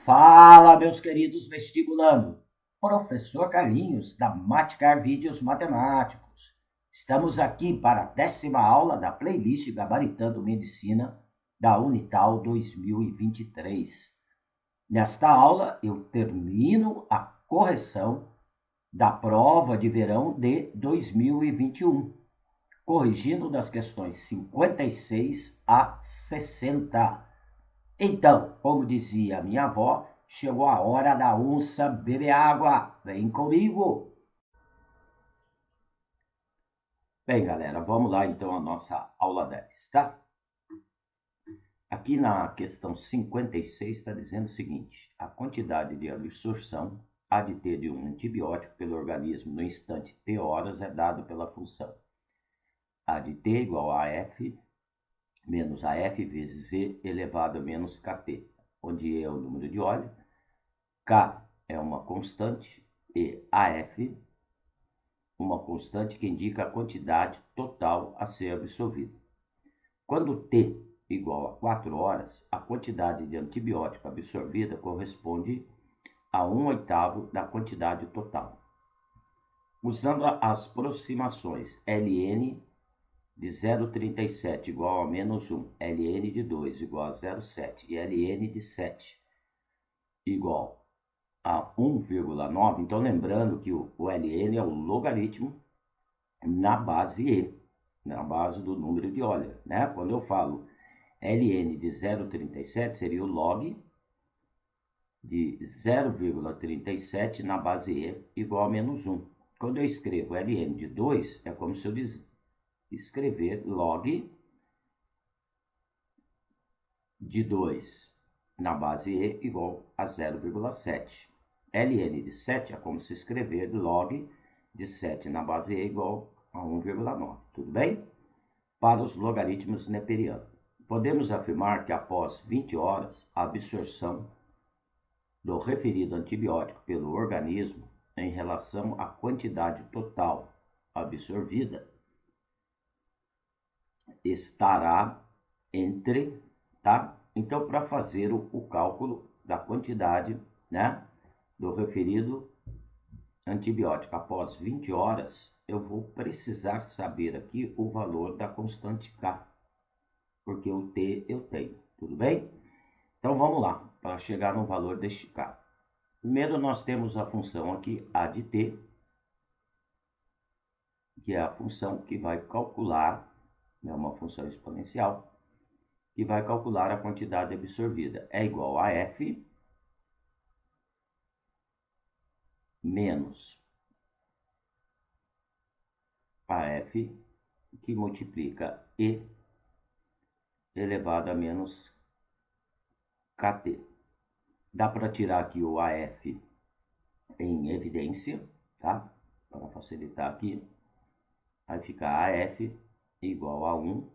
Fala, meus queridos vestibulandos! Professor Carlinhos, da Maticar Vídeos Matemáticos. Estamos aqui para a 10ª aula da playlist Gabaritando Medicina da Unital 2023. Nesta aula, eu termino a correção da prova de verão de 2021, corrigindo das questões 56 a 60. Então, como dizia minha avó, chegou a hora da onça beber água. Vem comigo! Bem, galera, vamos lá então a nossa aula 10, tá? Aqui na questão 56 está dizendo o seguinte: a quantidade de absorção há de ter de um antibiótico pelo organismo no instante t horas é dado pela função a de t igual a f menos AF vezes E elevado a menos KT, onde E é o número de óleo, K é uma constante e AF uma constante que indica a quantidade total a ser absorvida. Quando T igual a 4 horas, a quantidade de antibiótico absorvida corresponde a 1/8 da quantidade total. Usando as aproximações ln de 0,37 igual a menos 1, ln de 2 igual a 0,7 e ln de 7 igual a 1,9. Então, lembrando que o ln é o logaritmo na base E, na base do número de óleo, né? Quando eu falo ln de 0,37, seria o log de 0,37 na base E igual a menos 1. Quando eu escrevo ln de 2, é como se eu escrever log de 2 na base E igual a 0,7. ln de 7 é como se escrever log de 7 na base E igual a 1,9. Tudo bem? Para os logaritmos neperianos, podemos afirmar que após 20 horas, a absorção do referido antibiótico pelo organismo em relação à quantidade total absorvida estará entre, tá? Então, para fazer o cálculo da quantidade, né, do referido antibiótico após 20 horas, eu vou precisar saber aqui o valor da constante K, porque o T eu tenho, tudo bem? Então, vamos lá, para chegar no valor deste K. Primeiro, nós temos a função aqui, A de T, que é a função que vai calcular, é uma função exponencial, que vai calcular a quantidade absorvida. É igual a F menos a F, que multiplica E elevado a menos KT. Dá para tirar aqui o AF em evidência, tá? Para facilitar aqui. Vai ficar AF igual a 1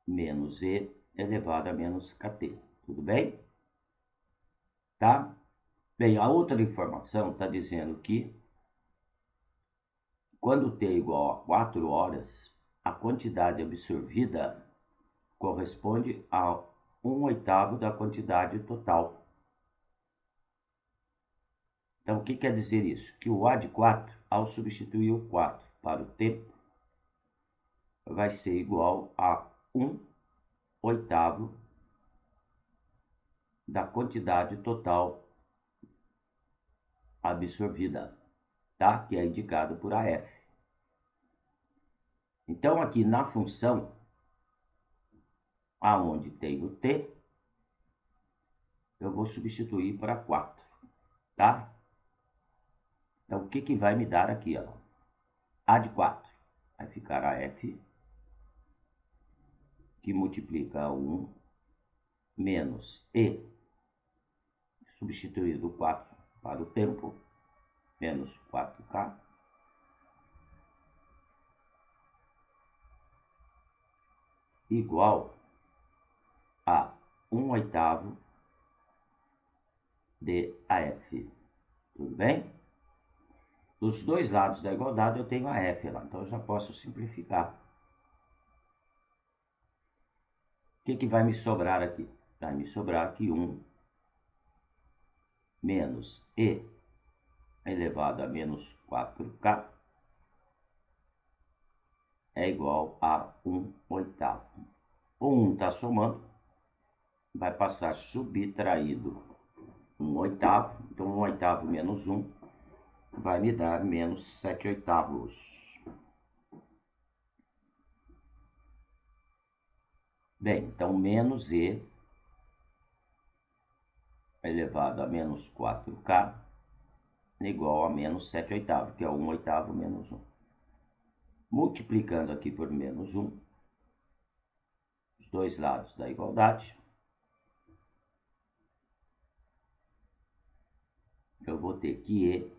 menos E elevado a menos KT. Tudo bem? Tá? Bem, a outra informação está dizendo que quando T igual a 4 horas, a quantidade absorvida corresponde a 1/8 da quantidade total. Então, o que quer dizer isso? Que o A de 4, ao substituir o 4 para o tempo, vai ser igual a 1/8 da quantidade total absorvida, tá? Que é indicado por AF. Então, aqui na função, aonde tem o T, eu vou substituir para 4, tá? Então, o que vai me dar aqui, ó? A de 4 vai ficar AF, que multiplica 1 menos E, substituído o 4 para o tempo, menos 4K, igual a 1/8 de AF. Tudo bem? Dos dois lados da igualdade eu tenho a F lá, então eu já posso simplificar. O que vai me sobrar aqui? vai me sobrar aqui 1 menos e elevado a menos 4k é igual a 1/8. O 1 está somando, vai passar subtraído 1/8. Então, 1/8 menos 1 vai me dar menos 7/8. Bem, então menos e elevado a menos 4k igual a menos 7/8, que é 1/8 menos 1. Multiplicando aqui por menos 1, os dois lados da igualdade, eu vou ter que e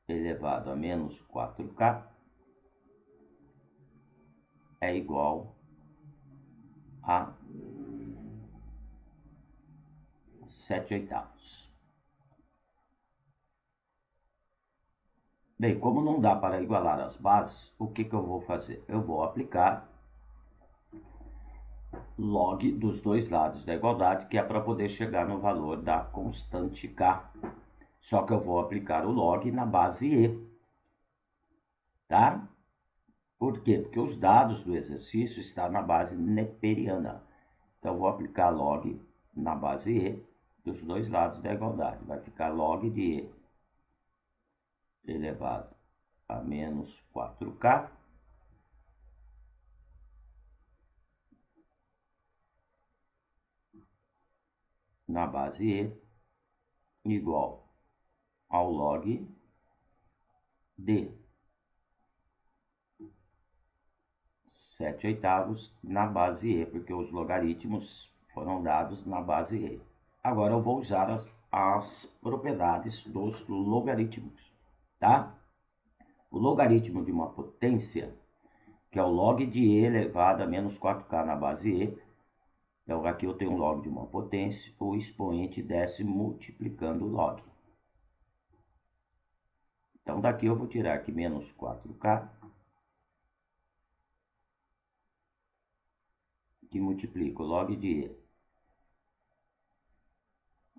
elevado a menos 4k é igual a 7/8. Bem, como não dá para igualar as bases, o que eu vou fazer? Eu vou aplicar log dos dois lados da igualdade, que é para poder chegar no valor da constante k. Só que eu vou aplicar o log na base e, tá? Por quê? Porque os dados do exercício estão na base neperiana. Então, eu vou aplicar log na base e dos dois lados da igualdade. Vai ficar log de e elevado a menos 4k na base e igual ao log de 7/8 na base e, porque os logaritmos foram dados na base e. Agora eu vou usar as propriedades dos logaritmos, tá? O logaritmo de uma potência, que é o log de e elevado a menos 4k na base e, então aqui eu tenho um log de uma potência, o expoente desce multiplicando o log. Então daqui eu vou tirar aqui menos 4k, que multiplica o log de e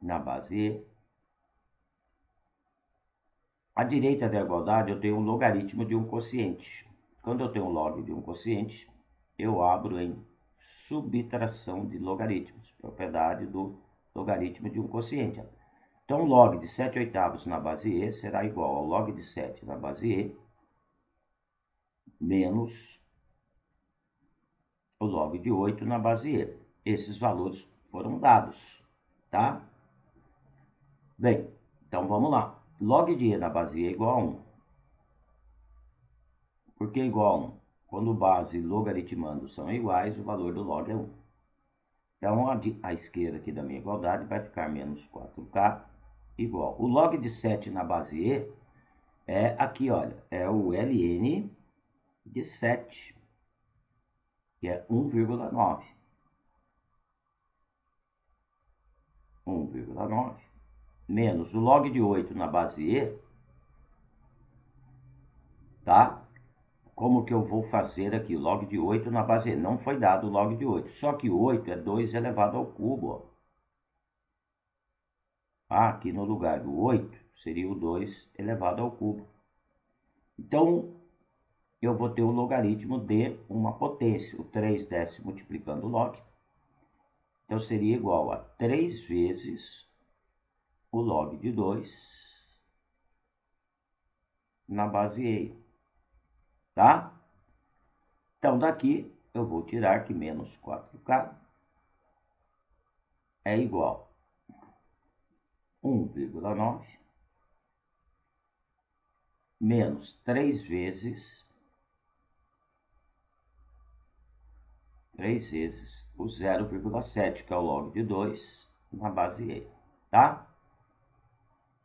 na base e. À direita da igualdade eu tenho um logaritmo de um quociente. Quando eu tenho um log de um quociente, eu abro em subtração de logaritmos, propriedade do logaritmo de um quociente. Então, log de 7/8 na base e será igual ao log de 7 na base e menos o log de 8 na base e. Esses valores foram dados, tá? Bem, então vamos lá. Log de e na base e é igual a 1. Por que igual a 1? Quando base e logaritmando são iguais, o valor do log é 1. Então, à esquerda aqui da minha igualdade vai ficar menos 4k igual. O log de 7 na base e é aqui, olha, é o ln de 7, que é 1,9. 1,9 menos o log de 8 na base e, tá? Como que eu vou fazer aqui? Log de 8 na base e. Não foi dado o log de 8. Só que 8 é 2 elevado ao cubo, ó. Aqui no lugar do 8 seria o 2 elevado ao cubo. Então, eu vou ter o logaritmo de uma potência. O 3 desce multiplicando o log. Então, seria igual a 3 vezes o log de 2 na base e. Tá? Então, daqui eu vou tirar que menos 4k é igual a 1,9 menos 3 vezes o 0,7, que é o log de 2 na base e. Tá?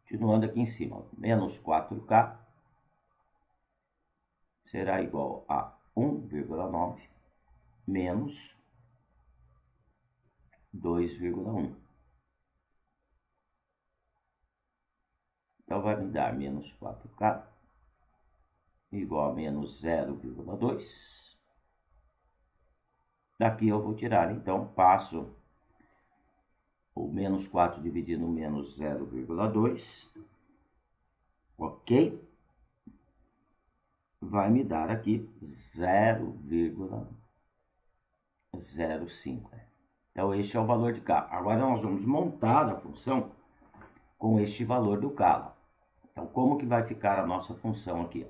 Continuando aqui em cima, menos 4k será igual a 1,9 menos 2,1. Então, vai me dar menos 4k igual a menos 0,2 daqui eu vou tirar. Então, passo o menos 4 dividido no menos 0,2, ok? Vai me dar aqui 0,05. Então, este é o valor de K. Agora, nós vamos montar a função com este valor do K. Então, como que vai ficar a nossa função aqui?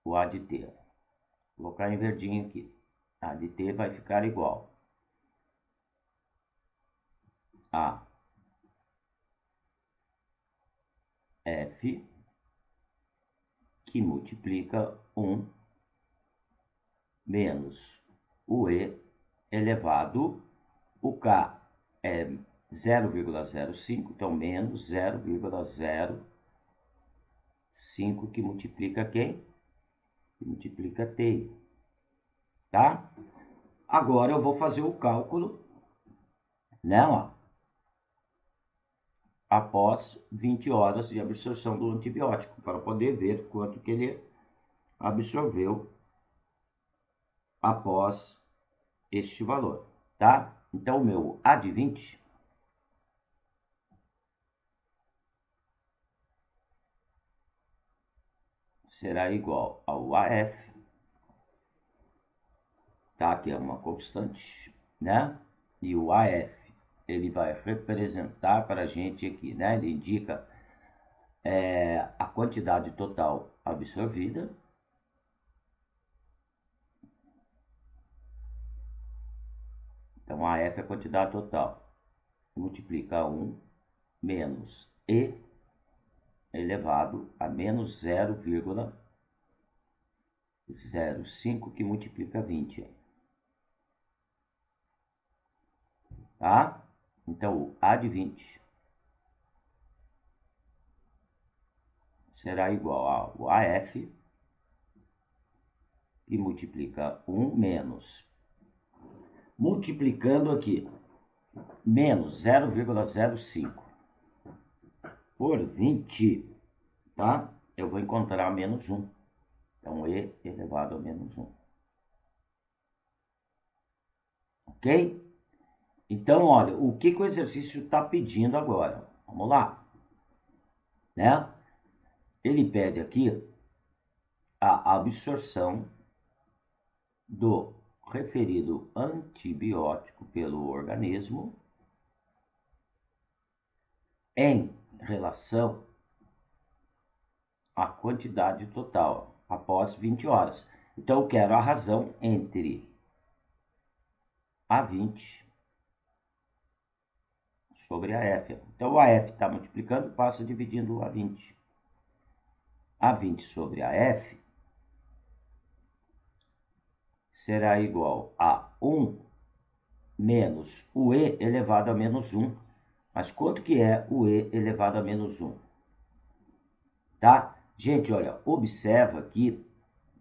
O A de T. Vou colocar em verdinho aqui. A de T vai ficar igual a F, que multiplica 1 menos o E elevado, o K é 0,05, então menos 0,05, que multiplica quem? Que multiplica T, tá? Agora eu vou fazer o cálculo, né, ó, após 20 horas de absorção do antibiótico, para poder ver quanto que ele absorveu após este valor, tá? Então, o meu A de 20 será igual ao AF, tá? Que é uma constante, né? E o AF, ele vai representar para a gente aqui, né? Ele indica a quantidade total absorvida. Então, AF é a quantidade total. Multiplica 1 menos E elevado a menos 0,05, que multiplica 20. Tá? Então, o A de 20 será igual ao AF, que multiplica 1 menos, multiplicando aqui, menos 0,05 por 20, tá? Eu vou encontrar menos 1. Então, E elevado a menos 1. Ok? Então, olha, o que o exercício está pedindo agora? Vamos lá. Né? Ele pede aqui a absorção do referido antibiótico pelo organismo em relação à quantidade total após 20 horas. Então, eu quero a razão entre A20 sobre a F. Então, a F está multiplicando, passa dividindo o A20. A20 sobre a F será igual a 1 menos o E elevado a menos 1. Mas quanto que é o E elevado a menos 1? Tá? Gente, olha, observa aqui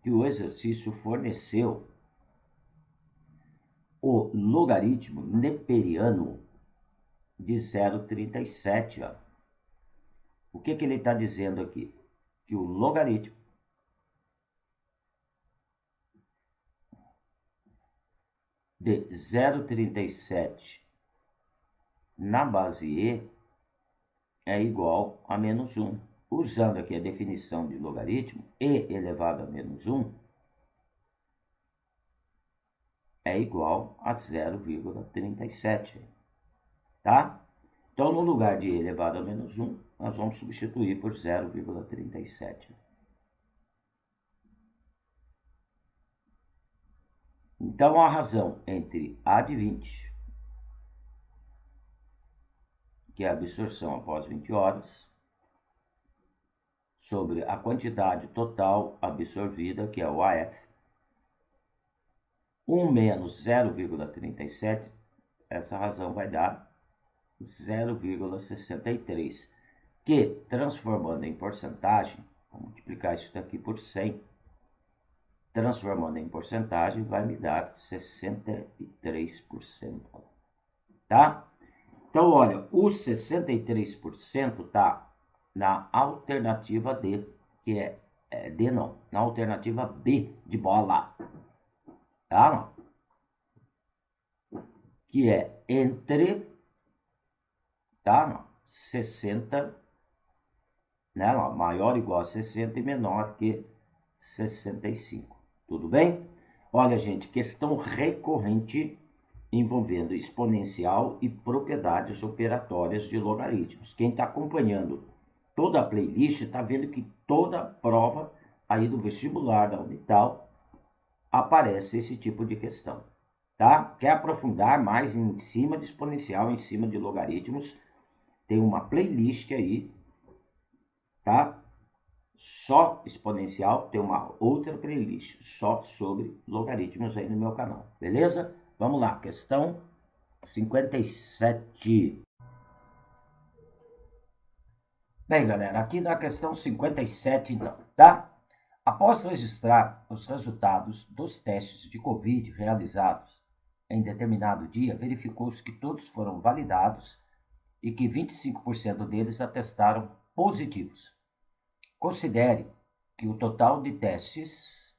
que o exercício forneceu o logaritmo neperiano de 0,37. Ó. O que ele está dizendo aqui? Que o logaritmo de 0,37 na base E é igual a menos 1. Usando aqui a definição de logaritmo, E elevado a menos 1 é igual a 0,37. Tá? Então, no lugar de E elevado a menos 1, nós vamos substituir por 0,37. Então, a razão entre A de 20, que é a absorção após 20 horas, sobre a quantidade total absorvida, que é o AF, 1 menos 0,37, essa razão vai dar 0,63, que, transformando em porcentagem, vou multiplicar isso daqui por 100, transformando em porcentagem, vai me dar 63%. Tá? Então, olha, o 63% está na alternativa D, que D não, na alternativa B de bola. Tá? que é entre, tá? 60, né? Maior ou igual a 60 e menor que 65. Tudo bem? Olha, gente, questão recorrente envolvendo exponencial e propriedades operatórias de logaritmos. Quem está acompanhando toda a playlist está vendo que toda prova aí do vestibular da Unital aparece esse tipo de questão, tá? Quer aprofundar mais em cima de exponencial, em cima de logaritmos, tem uma playlist aí, tá? Só exponencial, tem uma outra playlist só sobre logaritmos aí no meu canal, beleza? Vamos lá, questão 57. Bem, galera, aqui na questão 57, então, tá? Após registrar os resultados dos testes de Covid realizados em determinado dia, verificou-se que todos foram validados e que 25% deles atestaram positivos. Considere que o total de testes,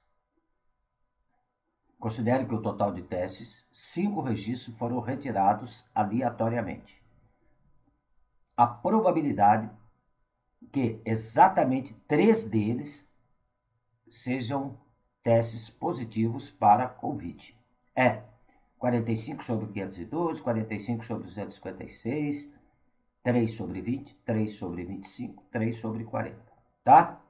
5 registros foram retirados aleatoriamente. A probabilidade que exatamente 3 deles sejam testes positivos para Covid é 45 sobre 512, 45 sobre 256, 3 sobre 20, 3 sobre 25, 3 sobre 40, tá?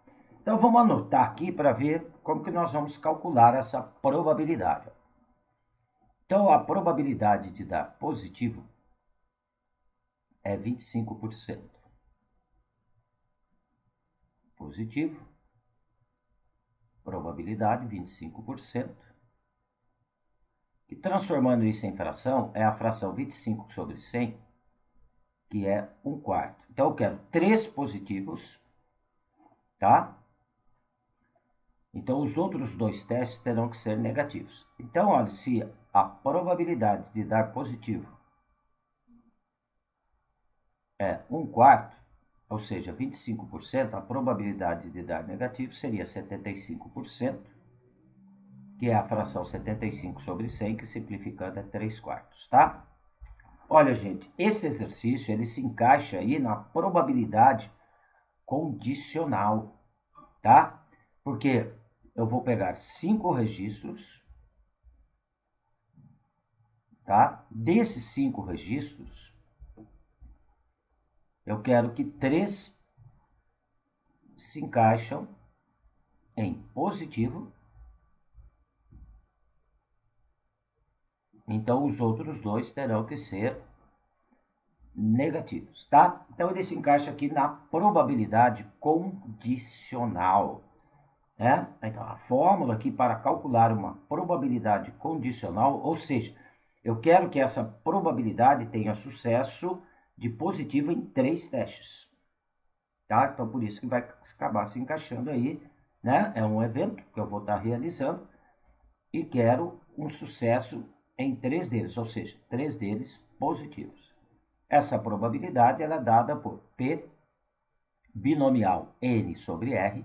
Então vamos anotar aqui para ver como que nós vamos calcular essa probabilidade. Então a probabilidade de dar positivo é 25%. Positivo, probabilidade 25%. E transformando isso em fração, é a fração 25 sobre 100, que é 1/4. Então eu quero 3 positivos, tá? Então os outros 2 testes terão que ser negativos. Então, olha, se a probabilidade de dar positivo é 1/4, ou seja, 25%, a probabilidade de dar negativo seria 75%, que é a fração 75 sobre 100, que simplificando é 3/4, tá? Olha, gente, esse exercício ele se encaixa aí na probabilidade condicional, tá? Porque eu vou pegar 5 registros, tá? Desses 5 registros, eu quero que 3 se encaixam em positivo. Então, os outros 2 terão que ser negativos, tá? Então, ele se encaixa aqui na probabilidade condicional, né? Então, a fórmula aqui para calcular uma probabilidade condicional, ou seja, eu quero que essa probabilidade tenha sucesso de positivo em 3 testes, tá? Então, por isso que vai acabar se encaixando aí, né? É um evento que eu vou estar realizando e quero um sucesso em 3 deles, ou seja, 3 deles positivos. Essa probabilidade ela é dada por P binomial N sobre R,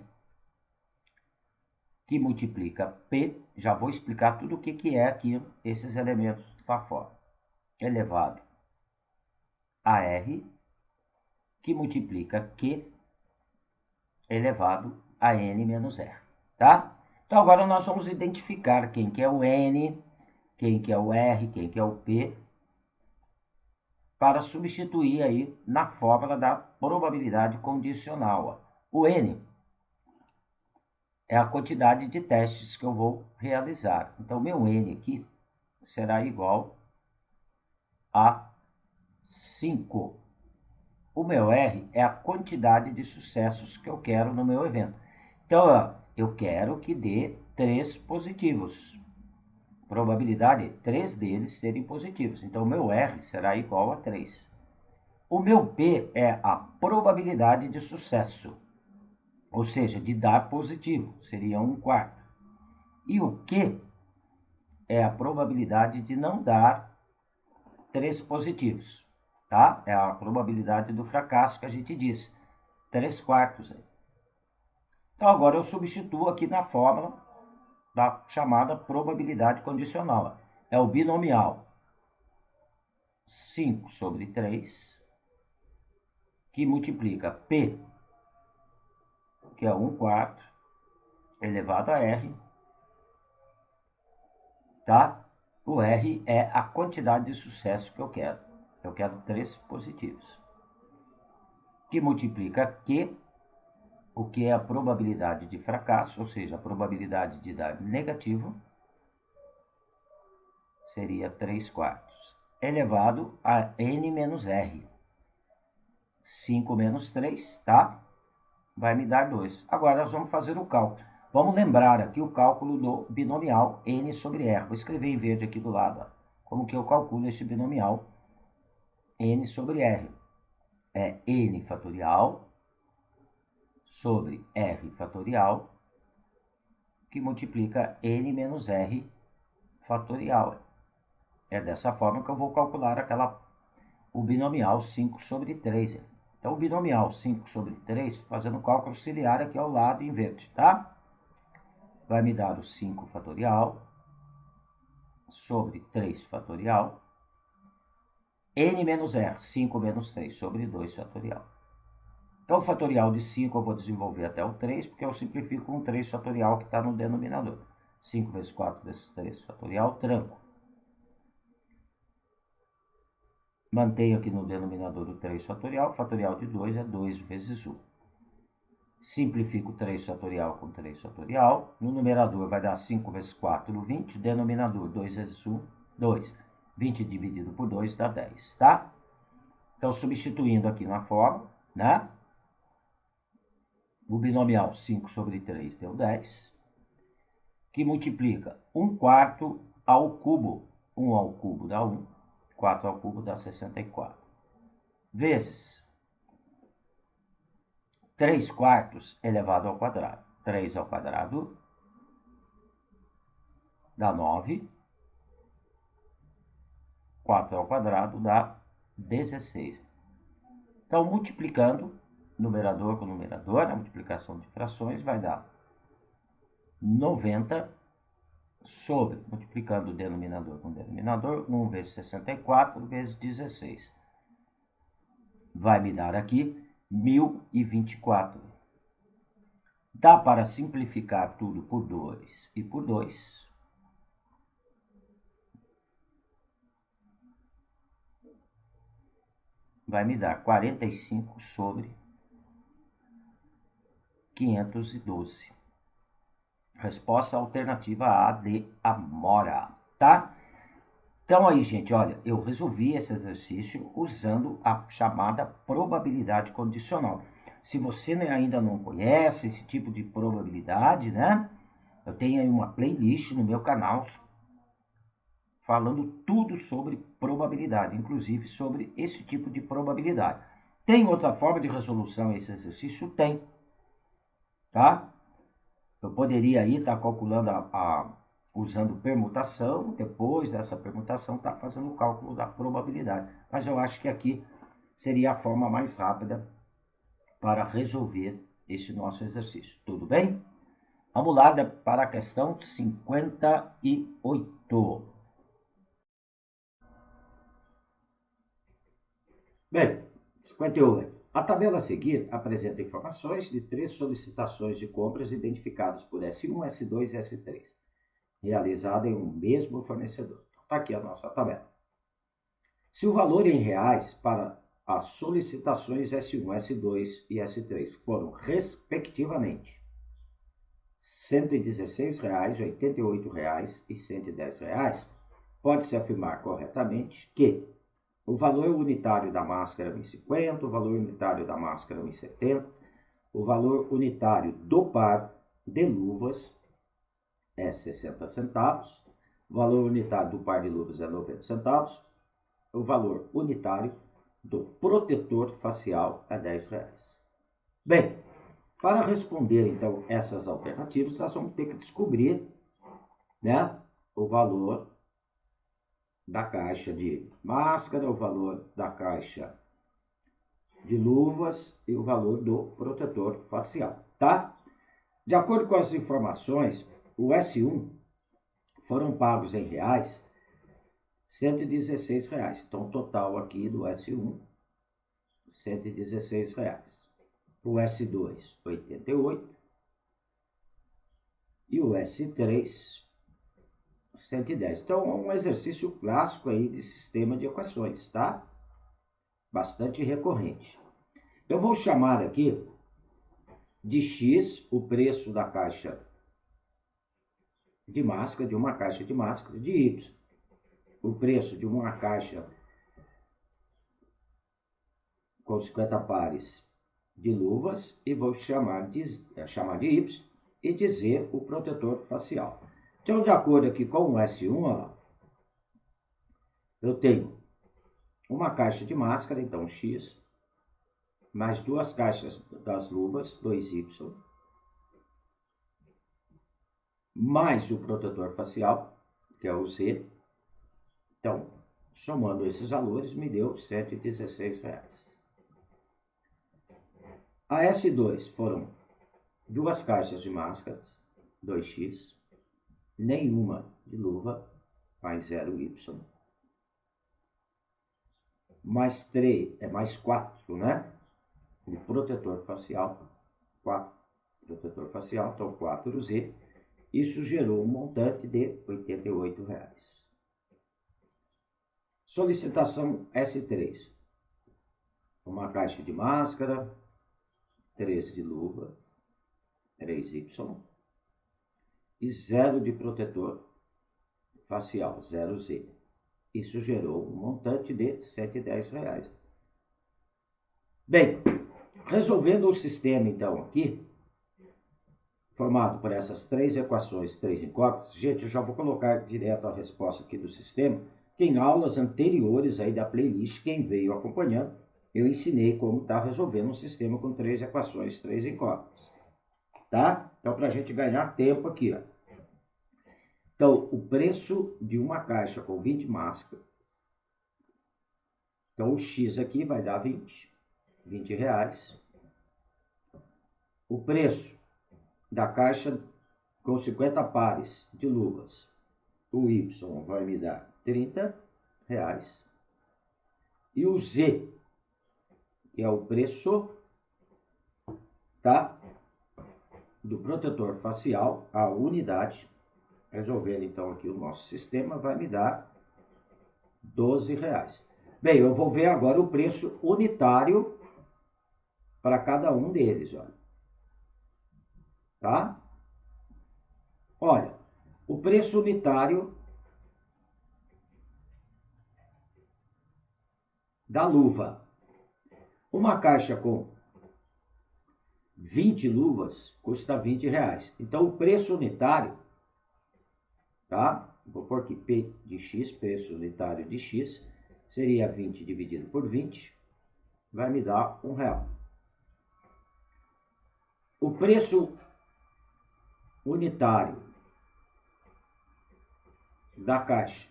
que multiplica P, já vou explicar tudo o que é aqui, esses elementos para fora, elevado a R, que multiplica Q, elevado a N menos R, tá? Então agora nós vamos identificar quem que é o N, quem que é o R, quem que é o P, para substituir aí na fórmula da probabilidade condicional. O N é a quantidade de testes que eu vou realizar. Então, meu N aqui será igual a 5. O meu R é a quantidade de sucessos que eu quero no meu evento. Então, ó, eu quero que dê 3 positivos. Probabilidade é 3 deles serem positivos. Então, o meu R será igual a 3. O meu P é a probabilidade de sucesso, ou seja, de dar positivo, seria 1/4. E o Q é a probabilidade de não dar 3 positivos, tá? É a probabilidade do fracasso que a gente disse, 3/4. Então, agora eu substituo aqui na fórmula da chamada probabilidade condicional. É o binomial 5 sobre 3, que multiplica P, que é 1/4, elevado a R, tá? O R é a quantidade de sucesso que eu quero. Eu quero 3 positivos. Que multiplica Q, o que é a probabilidade de fracasso, ou seja, a probabilidade de dar negativo, seria 3/4, elevado a N menos R. 5 menos 3, tá? Vai me dar 2. Agora nós vamos fazer o cálculo. Vamos lembrar aqui o cálculo do binomial N sobre R. Vou escrever em verde aqui do lado, ó. Como que eu calculo esse binomial N sobre R? É N fatorial sobre R fatorial, que multiplica N menos R fatorial. É dessa forma que eu vou calcular o binomial 5 sobre 3. Então, o binomial 5 sobre 3, fazendo o cálculo auxiliar aqui ao lado em verde, tá? Vai me dar o 5 fatorial sobre 3 fatorial, N menos R, 5 menos 3 sobre 2 fatorial. Então, o fatorial de 5 eu vou desenvolver até o 3, porque eu simplifico com 3 fatorial que está no denominador. 5 vezes 4 vezes 3 fatorial, tranco. Mantenho aqui no denominador o 3 fatorial. O fatorial de 2 é 2 vezes 1. Simplifico 3 fatorial com 3 fatorial. No numerador vai dar 5 vezes 4, 20. Denominador 2 vezes 1, 2. 20 dividido por 2 dá 10, tá? Então, substituindo aqui na forma, né? O binomial 5 sobre 3 deu 10, que multiplica 1/4 ao cubo. 1 ao cubo dá 1, 4 ao cubo dá 64. Vezes 3/4 elevado ao quadrado. 3 ao quadrado dá 9. 4 ao quadrado dá 16. Então, multiplicando numerador com numerador, a multiplicação de frações vai dar 90 sobre, multiplicando o denominador com o denominador, 1 vezes 64 vezes 16. Vai me dar aqui 1024. Dá para simplificar tudo por 2 e por 2. Vai me dar 45 sobre 512. Resposta alternativa A de Amora, tá? Então aí, gente, olha, eu resolvi esse exercício usando a chamada probabilidade condicional. Se você ainda não conhece esse tipo de probabilidade, né? Eu tenho aí uma playlist no meu canal falando tudo sobre probabilidade, inclusive sobre esse tipo de probabilidade. Tem outra forma de resolução esse exercício? Tem, tá? Eu poderia aí estar calculando usando permutação, depois dessa permutação estar fazendo o cálculo da probabilidade. Mas eu acho que aqui seria a forma mais rápida para resolver esse nosso exercício. Tudo bem? Vamos lá para a questão 58. Bem, 58. A tabela a seguir apresenta informações de 3 solicitações de compras identificadas por S1, S2 e S3, realizada em um mesmo fornecedor. Está aqui a nossa tabela. Se o valor em reais para as solicitações S1, S2 e S3 foram, respectivamente, R$ 116,00, R$ 88,00 e R$ 110,00, pode-se afirmar corretamente que o valor unitário da máscara é 1,50, o valor unitário da máscara é 1,70, o valor unitário do par de luvas é 60 centavos, o valor unitário do par de luvas é 90 centavos, o valor unitário do protetor facial é R$10. Bem, para responder então essas alternativas, nós vamos ter que descobrir, né, o valor da caixa de máscara, o valor da caixa de luvas e o valor do protetor facial, tá? De acordo com as informações, o S1 foram pagos em reais R$116. Então, total aqui do S1, R$116. O S2, 88. E o S3, 110. Então, é um exercício clássico aí de sistema de equações, tá? Bastante recorrente. Eu vou chamar aqui de X o preço da caixa de máscara, de uma caixa de máscara, de Y o preço de uma caixa com 50 pares de luvas, e vou chamar de Y e dizer o protetor facial. Então, de acordo aqui com o S1, ó, eu tenho uma caixa de máscara, então X, mais duas caixas das luvas, 2Y, mais o protetor facial, que é o Z. Então, somando esses valores, me deu R$116. A S2 foram duas caixas de máscaras, 2X, nenhuma de luva, mais 0Y, mais 3, mais 4, né? De protetor facial, 4 protetor facial, então 4Z. Isso gerou um montante de R$88. Solicitação S3. Uma caixa de máscara, 3 de luva, 3Y, e 0 de protetor facial, 0Z. Isso gerou um montante de R$110. Bem, resolvendo o sistema, então, aqui, formado por essas três equações, três incógnitas, gente, eu já vou colocar direto a resposta aqui do sistema, que em aulas anteriores aí da playlist, quem veio acompanhando, eu ensinei como está resolvendo um sistema com três equações, três incógnitas, tá? Então, para a gente ganhar tempo aqui, ó. Então, o preço de uma caixa com 20 máscaras, então o X aqui vai dar R$20. O preço da caixa com 50 pares de luvas, o Y vai me dar R$30. E o Z, que é o preço, tá? Do protetor facial, a unidade, resolvendo então aqui o nosso sistema, vai me dar R$12. Bem, eu vou ver agora o preço unitário para cada um deles, olha. Tá? Olha, o preço unitário da luva. Uma caixa com 20 luvas custa R$20. Então, o preço unitário, tá? Vou pôr aqui P de X, preço unitário de X, seria 20 dividido por 20, vai me dar R$1. O preço unitário da caixa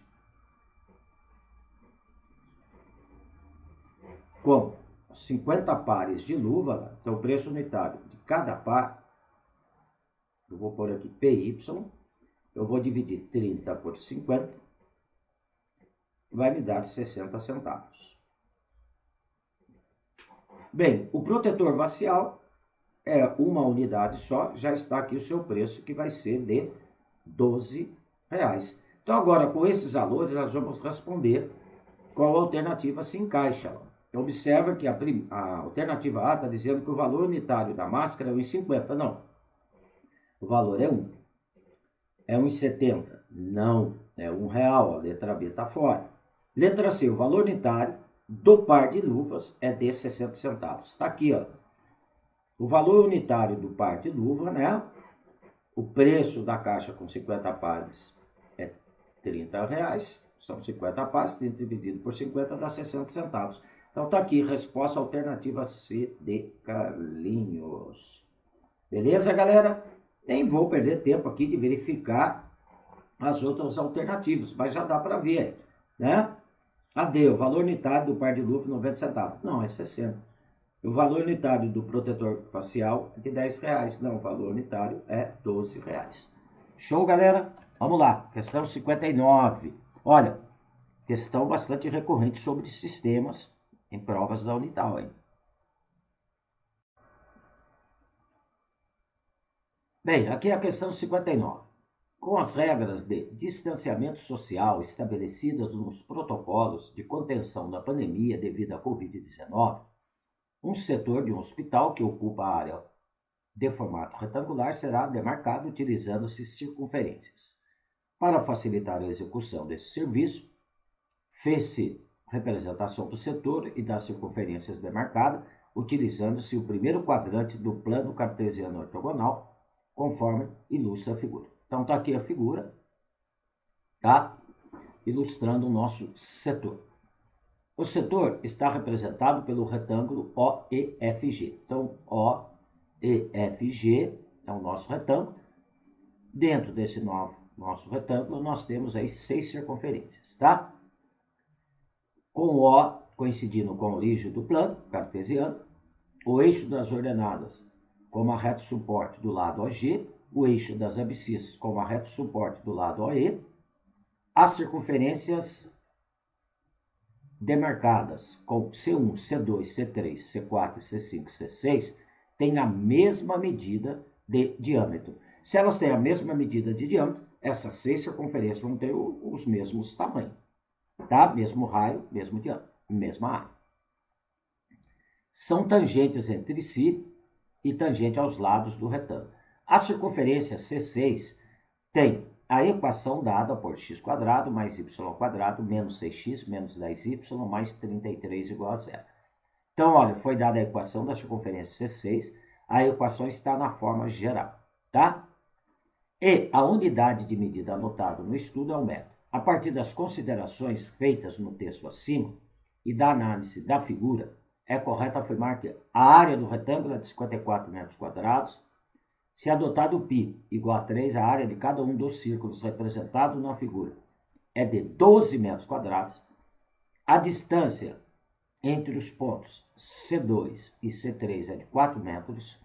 com 50 pares de luva, então o preço unitário de cada par, eu vou pôr aqui PY, eu vou dividir 30 por 50, vai me dar 60 centavos. Bem, o protetor facial é uma unidade só, já está aqui o seu preço, que vai ser de R$12. Então agora, com esses valores, nós vamos responder qual alternativa se encaixa. Observa que a alternativa A está dizendo que o valor unitário da máscara é R$1,50. Não. O valor é 1. É R$1,70. Não. É R$1. A letra B está fora. Letra C. O valor unitário do par de luvas é de 60 centavos. Está aqui, ó. O valor unitário do par de luva, né? O preço da caixa com 50 pares é R$30. São 50 pares, dividido por 50 dá 60 centavos. Então, tá aqui, resposta alternativa C de Carlinhos. Beleza, galera? Nem vou perder tempo aqui de verificar as outras alternativas, mas já dá para ver, né? A D, o valor unitário do par de luva, 90 centavos. Não, é 60. O valor unitário do protetor facial é de R$10. Não, o valor unitário é R$12. Show, galera? Vamos lá, questão 59. Olha, Questão bastante recorrente sobre sistemas em provas da Unital, hein? Bem, aqui é a questão 59. Com as regras de distanciamento social estabelecidas nos protocolos de contenção da pandemia devido à Covid-19, um setor de um hospital que ocupa a área de formato retangular será demarcado utilizando-se circunferências. Para facilitar a execução desse serviço, fez-se representação do setor e das circunferências demarcadas, utilizando-se o primeiro quadrante do plano cartesiano ortogonal, conforme ilustra a figura. Então está aqui a figura, tá? Ilustrando o nosso setor. O setor está representado pelo retângulo OEFG. Então, OEFG é o nosso retângulo. Dentro desse nosso retângulo, nós temos aí 6 circunferências, tá? Com O coincidindo com o eixo do plano cartesiano, o eixo das ordenadas como a reto suporte do lado OG, o eixo das abscissas como a reto suporte do lado OE, as circunferências demarcadas com C1, C2, C3, C4, C5, C6 têm a mesma medida de diâmetro. Se elas têm a mesma medida de diâmetro, essas 6 circunferências vão ter os mesmos tamanhos, tá? Mesmo raio, mesmo diâmetro, mesma área. São tangentes entre si e tangente aos lados do retângulo. A circunferência C6 tem a equação dada por x² mais y² menos 6x menos 10y mais 33 igual a zero. Então, olha, foi dada a equação da circunferência C6, a equação está na forma geral, tá? E a unidade de medida anotada no estudo é o metro. A partir das considerações feitas no texto acima e da análise da figura, é correto afirmar que a área do retângulo é de 54 metros quadrados. Se adotado o π igual a 3, a área de cada um dos círculos representados na figura é de 12 metros quadrados. A distância entre os pontos C2 e C3 é de 4 metros.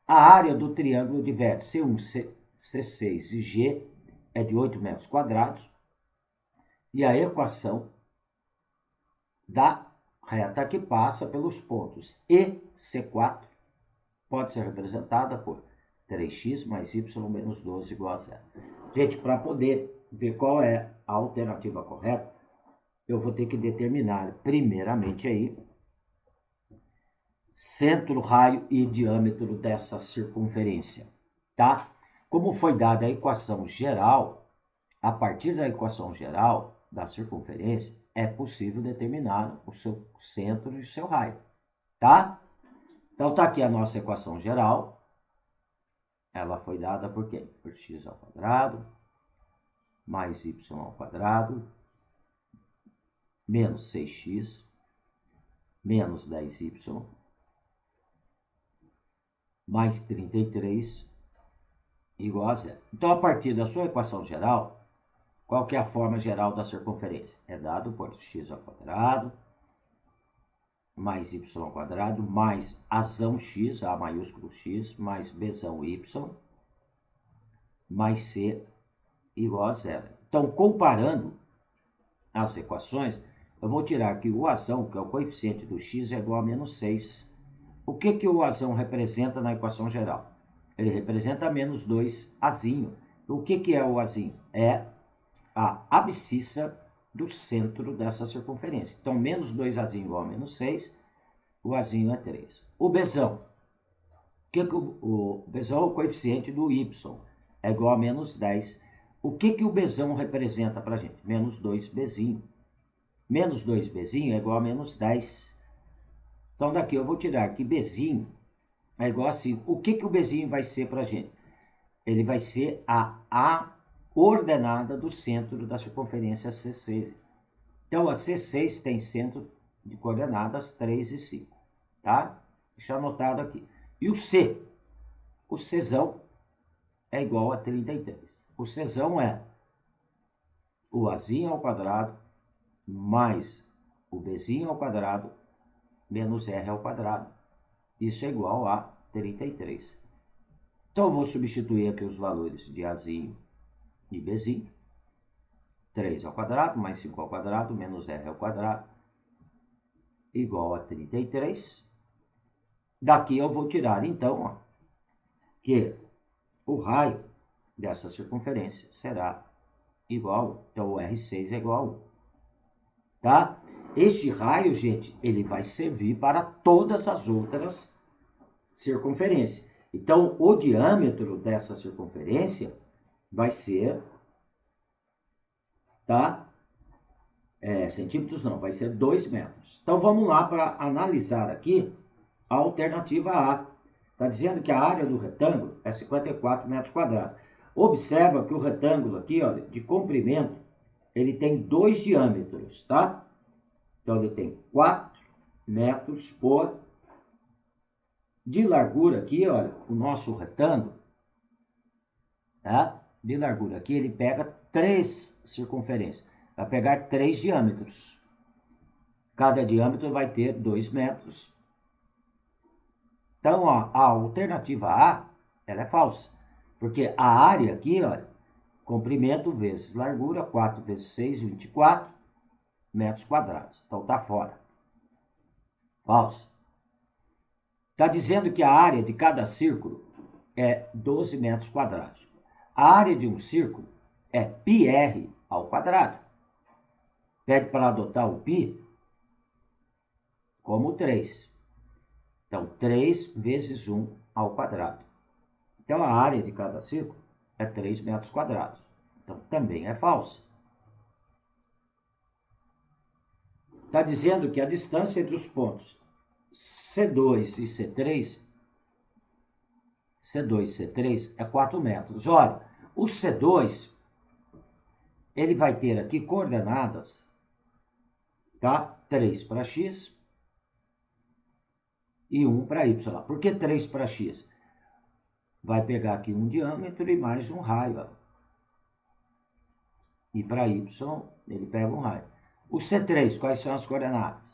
A área do triângulo de vértice C1, C6 e G é de 8 metros quadrados. E a equação da reta que passa pelos pontos E, C4, pode ser representada por 3x mais y menos 12 igual a zero. Gente, para poder ver qual é a alternativa correta, eu vou ter que determinar, primeiramente aí, centro, raio e diâmetro dessa circunferência, tá? Como foi dada a equação geral, a partir da equação geral da circunferência, é possível determinar o seu centro e o seu raio, tá? Então, tá aqui a nossa equação geral. Ela foi dada por quê? Por x² mais y² menos 6x menos 10y mais 33 igual a zero. Então, a partir da sua equação geral, qual que é a forma geral da circunferência? É dado por x² mais y² mais azão x, A maiúsculo x, mais bzão y, mais c igual a zero. Então, comparando as equações, eu vou tirar aqui o azão, que é o coeficiente do x, é igual a menos 6. O que o azão representa na equação geral? Ele representa menos 2 azinho. O que é o azinho? É a abscissa do centro dessa circunferência. Então, menos 2 azinho igual a menos 6, o azinho é 3. O bzão. O bzão é o coeficiente do y, é igual a menos 10. O que o bzão representa para a gente? Menos 2bzinho. Menos 2bzinho é igual a menos 10. Então, daqui eu vou tirar que bzinho é igual a 5. O que o bzinho vai ser para a gente? Ele vai ser a ordenada do centro da circunferência C6. Então, a C6 tem centro de coordenadas 3 e 5, tá? Deixa anotado aqui. E o C? O Czão é igual a 33. O Czão é o Azinho ao quadrado mais o Bzinho ao quadrado menos R ao quadrado. Isso é igual a 33. Então, eu vou substituir aqui os valores de Azinho e Bzinho. 3 ao quadrado mais 5 ao quadrado menos r ao quadrado igual a 33. Daqui eu vou tirar, então, ó, que o raio dessa circunferência será igual, então o R6 é igual a 1. Tá? Este raio, gente, ele vai servir para todas as outras circunferências. Então, o diâmetro dessa circunferência vai ser, tá? Centímetros não, vai ser 2 metros. Então, vamos lá para analisar aqui a alternativa A. Está dizendo que a área do retângulo é 54 metros quadrados. Observa que o retângulo aqui, olha, de comprimento, ele tem 2 diâmetros, tá? Então, ele tem 4 metros por... De largura aqui, olha, o nosso retângulo, tá? De largura aqui, ele pega 3 circunferências. Vai pegar 3 diâmetros. Cada diâmetro vai ter 2 metros. Então, ó, a alternativa A, ela é falsa. Porque a área aqui, olha, comprimento vezes largura, 4 vezes 6, 24 metros quadrados. Então, tá fora. Falso. Está dizendo que a área de cada círculo é 12 metros quadrados. A área de um círculo é πr ao quadrado. Pede para adotar o π como 3. Então, 3 vezes 1 ao quadrado. Então, a área de cada círculo é 3 metros quadrados. Então, também é falso. Está dizendo que a distância entre os pontos C2 e C3, C2 e C3 é 4 metros. Olha, o C2, ele vai ter aqui coordenadas, tá? 3 para x e 1 para y. Por que 3 para x? Vai pegar aqui um diâmetro e mais um raio. Ó. E para y, ele pega um raio. O C3, quais são as coordenadas?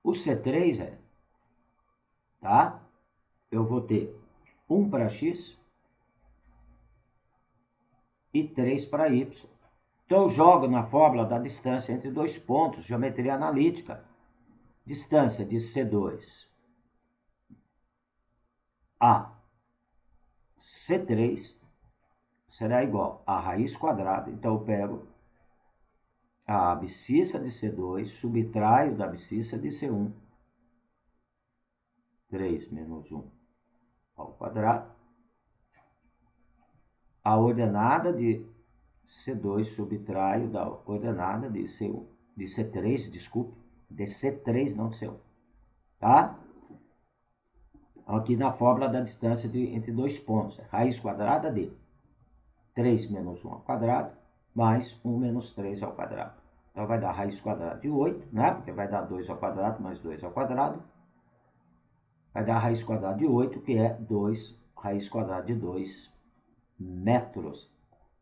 O C3 é, tá? Eu vou ter 1 para x e 3 para y. Então, eu jogo na fórmula da distância entre dois pontos, geometria analítica. Distância de C2 a C3 será igual a raiz quadrada. Então, eu pego a abscissa de C2, subtraio da abscissa de C1. 3 menos 1 ao quadrado. A ordenada de C2 subtraio da ordenada de C1, de C3, desculpe, de C3, não de C1. Tá? Aqui na fórmula da distância entre dois pontos. Raiz quadrada de 3 menos 1 ao quadrado, mais 1 menos 3 ao quadrado. Então, vai dar raiz quadrada de 8, né? Porque vai dar 2 ao quadrado mais 2 ao quadrado. Vai dar raiz quadrada de 8, que é 2, raiz quadrada de 2 metros.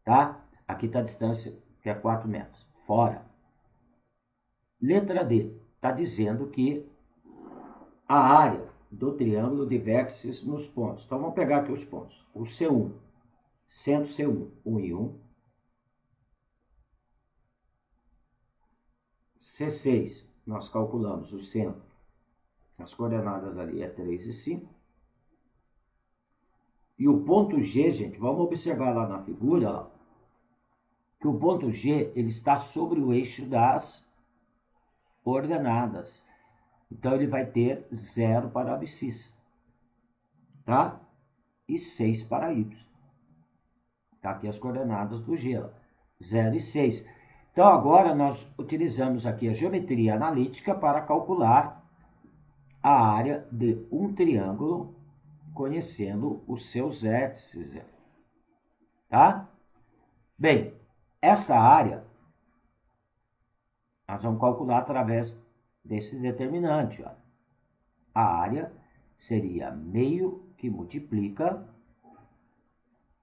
Tá? Aqui está a distância, que é 4 metros. Fora. Letra D. Está dizendo que a área do triângulo de vértices nos pontos. Então, vamos pegar aqui os pontos. O C1, centro C1, 1 e 1. C6, nós calculamos o centro. As coordenadas ali é 3 e 5. E o ponto G, gente, vamos observar lá na figura, ó, que o ponto G ele está sobre o eixo das ordenadas. Então, ele vai ter 0 para a abscissa, tá? E 6 para y. Tá aqui as coordenadas do G, ó, 0 e 6. Então, agora nós utilizamos aqui a geometria analítica para calcular a área de um triângulo, conhecendo os seus vértices, tá? Bem, essa área nós vamos calcular através desse determinante. Ó. A área seria meio que multiplica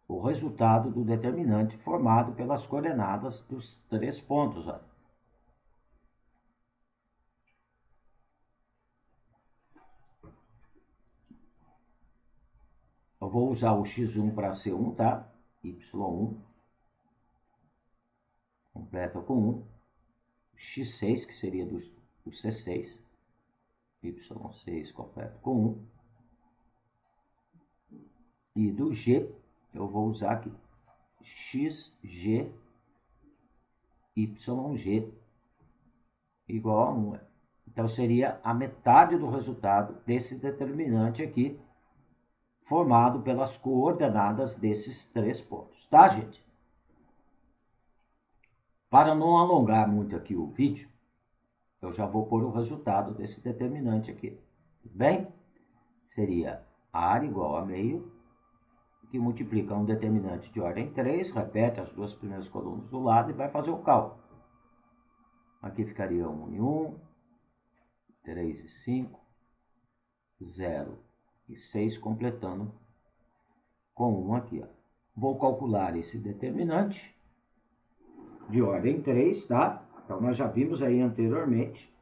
o resultado do determinante formado pelas coordenadas dos 3 pontos. Ó. Eu vou usar o x1 para C1, tá? Y1 completa com 1. X6, que seria do C6. Y6 completo com 1. E do G, eu vou usar aqui XG, YG igual a 1. Então, seria a metade do resultado desse determinante aqui, formado pelas coordenadas desses 3 pontos, tá, gente? Para não alongar muito aqui o vídeo, eu já vou pôr o resultado desse determinante aqui. Tudo bem? Seria área igual a meio, que multiplica um determinante de ordem 3, repete as 2 primeiras colunas do lado e vai fazer o cálculo. Aqui ficaria 1 e 1, 3 e 5, 0 e 6, completando com 1 aqui. Ó. Vou calcular esse determinante de ordem 3, tá? Então, nós já vimos aí anteriormente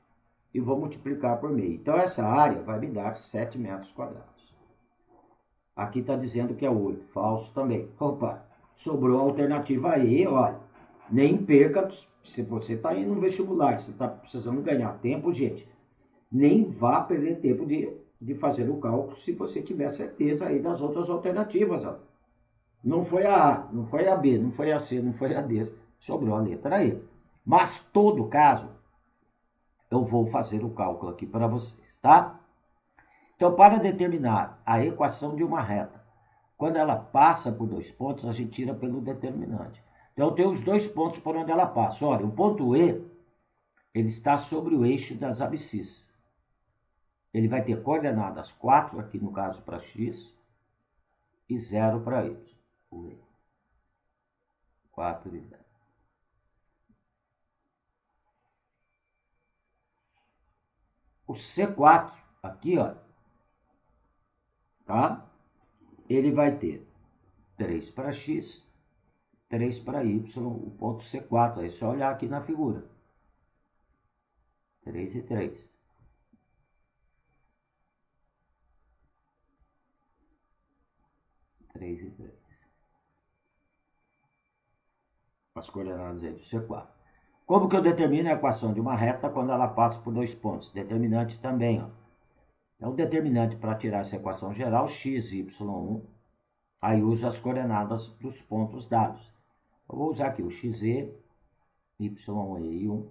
e vou multiplicar por meio. Então, essa área vai me dar 7 metros quadrados. Aqui está dizendo que é 8, falso também. Opa, sobrou a alternativa E, olha. Nem perca, se você está indo no vestibular, você está precisando ganhar tempo, gente. Nem vá perder tempo de fazer o cálculo se você tiver certeza aí das outras alternativas. Ó. Não foi a A, não foi a B, não foi a C, não foi a D, sobrou a letra E. Mas, todo caso, eu vou fazer o cálculo aqui para vocês, tá? Então, para determinar a equação de uma reta, quando ela passa por 2 pontos, a gente tira pelo determinante. Então, tem os 2 pontos por onde ela passa. Olha, o ponto E, ele está sobre o eixo das abscissas. Ele vai ter coordenadas 4, aqui no caso para x, e 0 para y. O E. 4 e 0. O C4, aqui, ó, tá? Ele vai ter 3 para x, 3 para y, o ponto C4. É só olhar aqui na figura. 3 e 3. 3 e 3. As coordenadas aí do C4. Como que eu determino a equação de uma reta quando ela passa por 2 pontos? Determinante também, ó. Então, o determinante para tirar essa equação geral, x, y1, aí uso as coordenadas dos pontos dados. Eu vou usar aqui o xe, y1 e 1,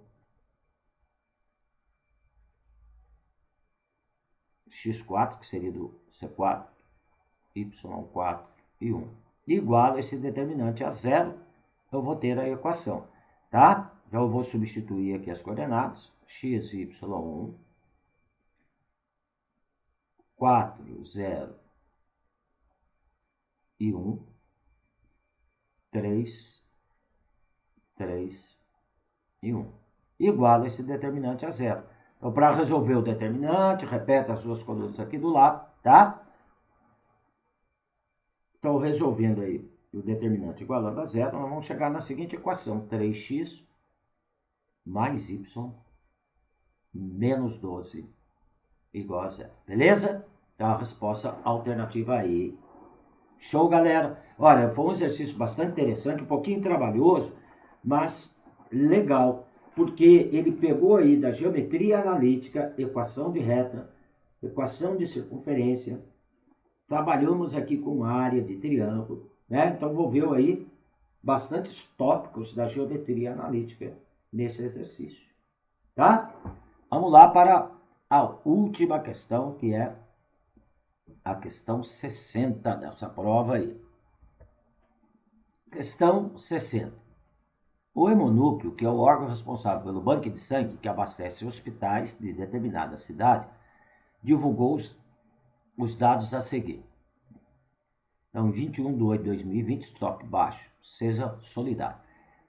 x4, que seria do C4, y4 e 1. Igual esse determinante a 0, eu vou ter a equação, tá? Então, eu vou substituir aqui as coordenadas, x, y1, 4, 0 e 1, 3, 3 e 1. Igual esse determinante a 0. Então, para resolver o determinante, repete as 2 colunas aqui do lado, tá? Então, resolvendo aí o determinante igualando a 0, nós vamos chegar na seguinte equação. 3x mais y menos 12 igual a 0. Beleza? Então, a resposta alternativa aí. Show, galera? Olha, foi um exercício bastante interessante, um pouquinho trabalhoso, mas legal, porque ele pegou aí da geometria analítica, equação de reta, equação de circunferência, trabalhamos aqui com área de triângulo, né? Então, envolveu aí bastantes tópicos da geometria analítica nesse exercício, tá? Vamos lá para a última questão, que é a questão 60 dessa prova aí. Questão 60. O hemonúcleo, que é o órgão responsável pelo banco de sangue que abastece hospitais de determinada cidade, divulgou os dados a seguir. Então, 21/8/2020, estoque baixo, seja solidário.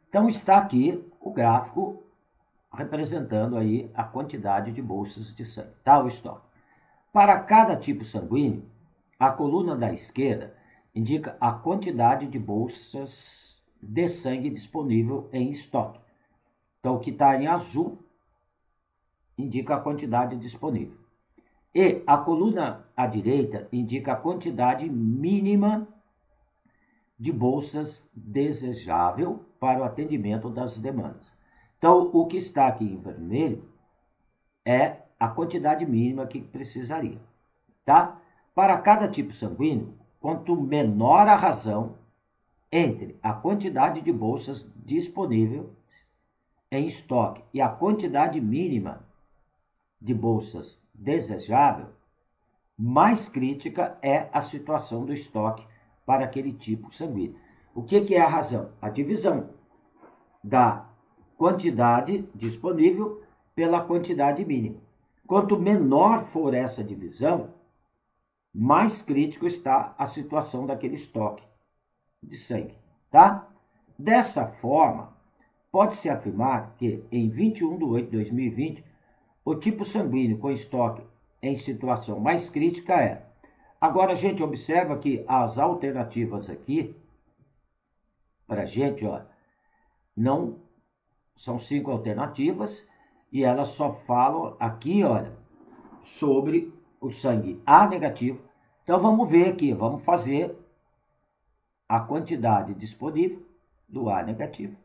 Então, está aqui o gráfico representando aí a quantidade de bolsas de sangue, tá? O estoque. Para cada tipo sanguíneo, a coluna da esquerda indica a quantidade de bolsas de sangue disponível em estoque. Então, o que está em azul indica a quantidade disponível. E a coluna à direita indica a quantidade mínima de bolsas desejável para o atendimento das demandas. Então, o que está aqui em vermelho é a quantidade mínima que precisaria, tá? Para cada tipo sanguíneo, quanto menor a razão entre a quantidade de bolsas disponível em estoque e a quantidade mínima de bolsas desejável, mais crítica é a situação do estoque para aquele tipo sanguíneo. O que é a razão? A divisão da quantidade disponível pela quantidade mínima. Quanto menor for essa divisão, mais crítico está a situação daquele estoque de sangue, tá? Dessa forma, pode-se afirmar que em 21/8/2020, o tipo sanguíneo com estoque em situação mais crítica é. Agora, a gente observa que as alternativas aqui, para a gente, ó, não são 5 alternativas e elas só falam aqui, olha, sobre o sangue A negativo. Então, vamos ver aqui, vamos fazer a quantidade disponível do A negativo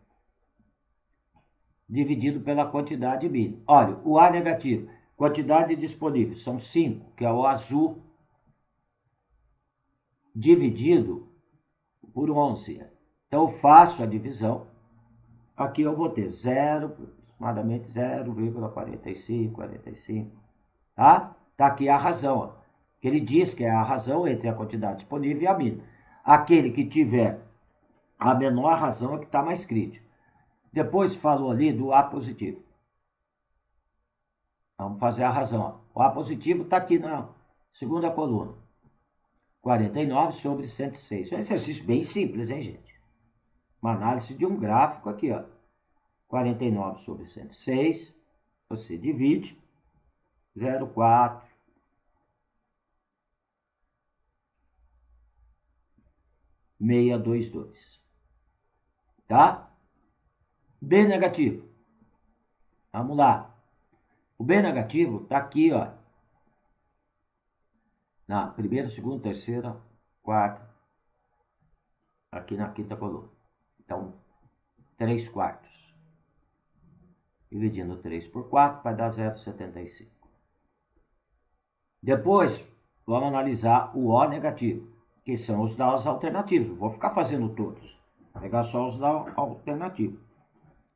dividido pela quantidade mínima. Olha, o A negativo, quantidade disponível, são 5, que é o azul, dividido por 11. Então, eu faço a divisão. Aqui eu vou ter aproximadamente 0,45, tá? Tá aqui a razão, ó. Que ele diz que é a razão entre a quantidade disponível e a mínima. Aquele que tiver a menor razão é que está mais crítico. Depois falou ali do A positivo. Vamos fazer a razão. Ó. O A positivo está aqui na segunda coluna. 49 sobre 106. É um exercício bem simples, hein, gente? Uma análise de um gráfico aqui, ó. 49 sobre 106. Você divide. 0,4. 622. Tá? B negativo. Vamos lá. O B negativo está aqui, ó. Na primeira, segunda, terceira, quarta. Aqui na quinta coluna. Então, 3/4. Dividindo 3 por 4 vai dar 0,75. Depois, vamos analisar o O negativo, que são os das alternativas. Vou ficar fazendo todos. Vou pegar só os da alternativa.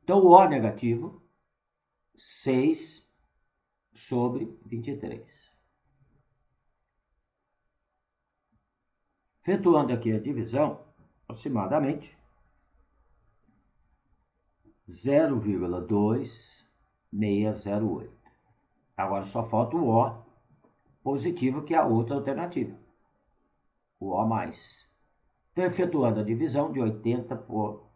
Então, o O negativo, 6 sobre 23. Efetuando aqui a divisão, aproximadamente 0,2608. Agora só falta o O positivo, que é a outra alternativa. O O mais. Então, efetuando a divisão de 80 por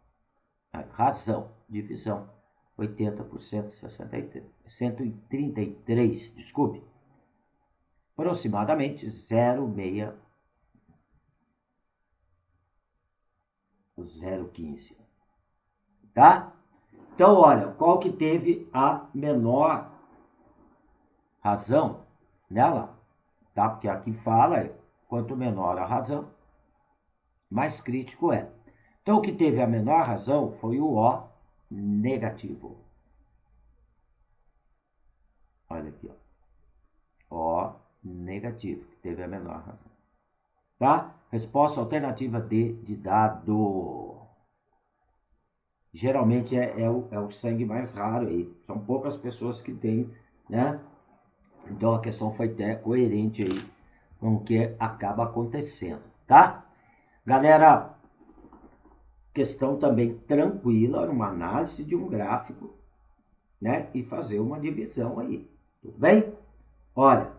razão, divisão 80 por 163, 133, desculpe, aproximadamente 0,15. Tá? Então, olha, qual que teve a menor razão nela? Tá? Porque aqui fala, quanto menor a razão, mais crítico é. Então, o que teve a menor razão foi o O negativo. Olha aqui, ó. O negativo, que teve a menor razão. Tá? Resposta alternativa D de dado. Geralmente é o sangue mais raro aí. São poucas pessoas que têm, né? Então a questão foi até coerente aí com o que acaba acontecendo, tá? Galera, questão também tranquila, uma análise de um gráfico, né? E fazer uma divisão aí, tudo bem? Olha,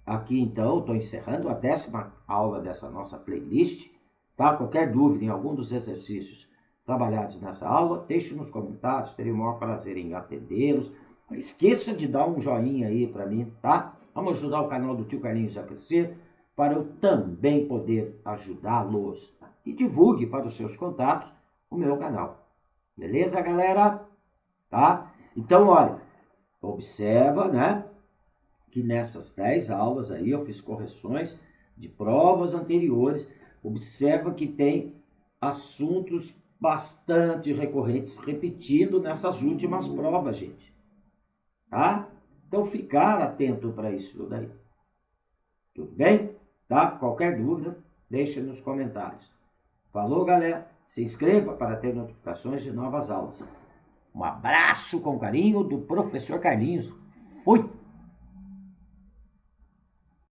aqui então estou encerrando a 10ª aula dessa nossa playlist, tá? Qualquer dúvida em algum dos exercícios trabalhados nessa aula, deixe nos comentários, terei o maior prazer em atendê-los. Não esqueça de dar um joinha aí para mim, tá? Vamos ajudar o canal do Tio Carlinhos a crescer, para eu também poder ajudá-los. E divulgue para os seus contatos o meu canal. Beleza, galera? Tá? Então, olha, observa, né? que nessas 10 aulas aí eu fiz correções de provas anteriores. Observa que tem assuntos bastante recorrentes repetindo nessas últimas provas, gente. Tá? Então, ficar atento para isso daí. Tudo bem? Tá? Qualquer dúvida, deixa nos comentários. Falou, galera? Se inscreva para ter notificações de novas aulas. Um abraço com carinho do professor Carlinhos. Fui!